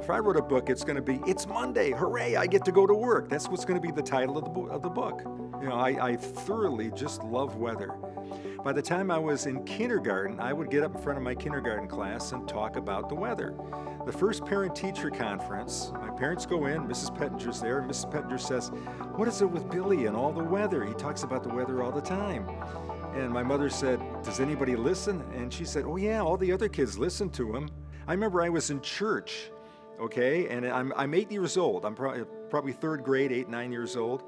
If I wrote a book, it's going to be, "It's Monday, hooray, I get to go to work." That's what's going to be the title of the book. You know, I thoroughly just love weather. By the time I was in kindergarten, I would get up in front of my kindergarten class and talk about the weather. The first parent-teacher conference, my parents go in, Mrs. Pettinger's there, and Mrs. Pettinger says, "What is it with Billy and all the weather? He talks about the weather all the time." And my mother said, "Does anybody listen?" And she said, "Oh yeah, all the other kids listen to him." I remember I was in church, okay, and I'm 8 years old. I'm probably third grade, 8, 9 years old.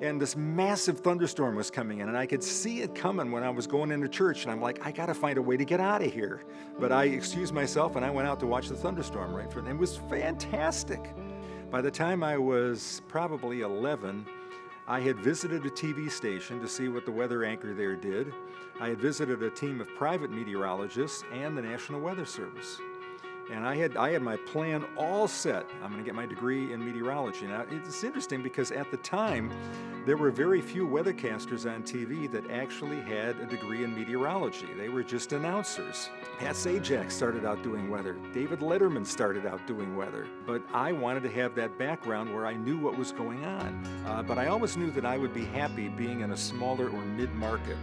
And this massive thunderstorm was coming in, and I could see it coming when I was going into church, and I'm like, I gotta find a way to get out of here. But I excused myself, and I went out to watch the thunderstorm, right? And it was fantastic. By the time I was probably 11, I had visited a TV station to see what the weather anchor there did. I had visited a team of private meteorologists and the National Weather Service. And I had my plan all set. I'm going to get my degree in meteorology. Now, it's interesting because at the time, there were very few weathercasters on TV that actually had a degree in meteorology. They were just announcers. Pat Sajak started out doing weather. David Letterman started out doing weather. But I wanted to have that background where I knew what was going on. But I always knew that I would be happy being in a smaller or mid-market,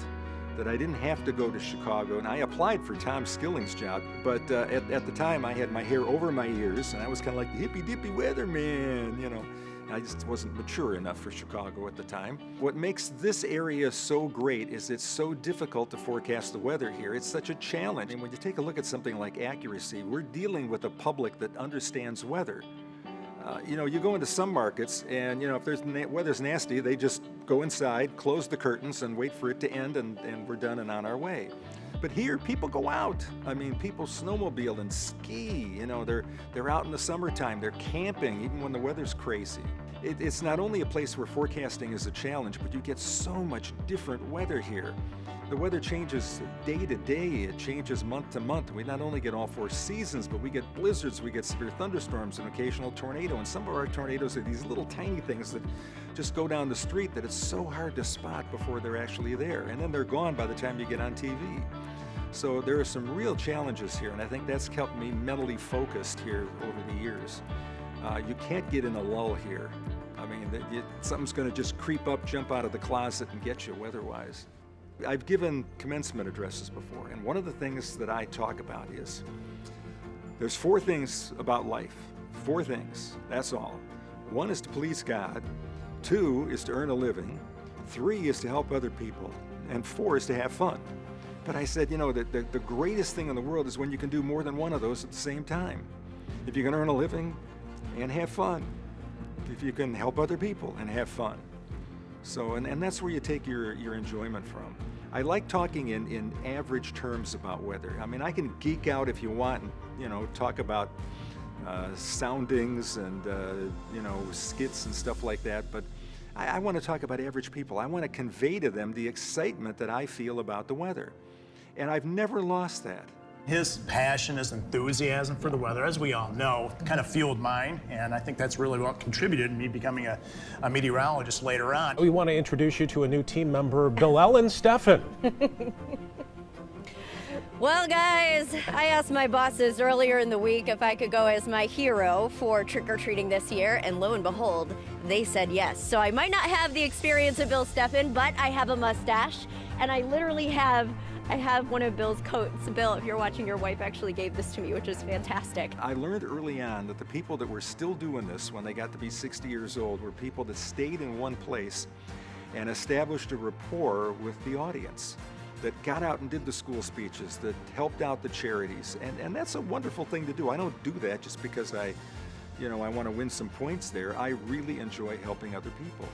that I didn't have to go to Chicago. And I applied for Tom Skilling's job, but at the time I had my hair over my ears, and I was kind of like the hippy-dippy weatherman, you know. I just wasn't mature enough for Chicago at the time. What makes this area so great is it's so difficult to forecast the weather here. It's such a challenge. And when you take a look at something like accuracy, we're dealing with a public that understands weather. You know, you go into some markets and, you know, if weather's nasty, they just go inside, close the curtains, and wait for it to end, and we're done and on our way. But here, people go out. I mean, people snowmobile and ski. You know, they're out in the summertime. They're camping, even when the weather's crazy. It's not only a place where forecasting is a challenge, but you get so much different weather here. The weather changes day to day, it changes month to month. We not only get all 4 seasons, but we get blizzards, we get severe thunderstorms, and occasional tornado. And some of our tornadoes are these little tiny things that just go down the street that it's so hard to spot before they're actually there. And then they're gone by the time you get on TV. So there are some real challenges here, and I think that's kept me mentally focused here over the years. You can't get in a lull here. I mean, something's going to just creep up, jump out of the closet, and get you weather-wise. I've given commencement addresses before, and one of the things that I talk about is there's 4 things about life. 4 things, that's all. 1 is to please God, 2 is to earn a living, 3 is to help other people, and 4 is to have fun. But I said, you know, the greatest thing in the world is when you can do more than one of those at the same time. If you can earn a living and have fun, if you can help other people and have fun. So, and that's where you take your enjoyment from. I like talking in average terms about weather. I mean, I can geek out if you want, and, you know, talk about soundings and, you know, skits and stuff like that, but I want to talk about average people. I want to convey to them the excitement that I feel about the weather. And I've never lost that. His passion, his enthusiasm for the weather, as we all know, kind of fueled mine, and I think that's really what contributed to me becoming a meteorologist later on. We want to introduce you to a new team member, Bill Steffen. Well, guys, I asked my bosses earlier in the week if I could go as my hero for trick-or-treating this year, and lo and behold, they said yes. So I might not have the experience of Bill Steffen, but I have a mustache, and I literally have one of Bill's coats. Bill, if you're watching, your wife actually gave this to me, which is fantastic. I learned early on that the people that were still doing this when they got to be 60 years old were people that stayed in one place and established a rapport with the audience, that got out and did the school speeches, that helped out the charities. And that's a wonderful thing to do. I don't do that just because I want to win some points there. I really enjoy helping other people.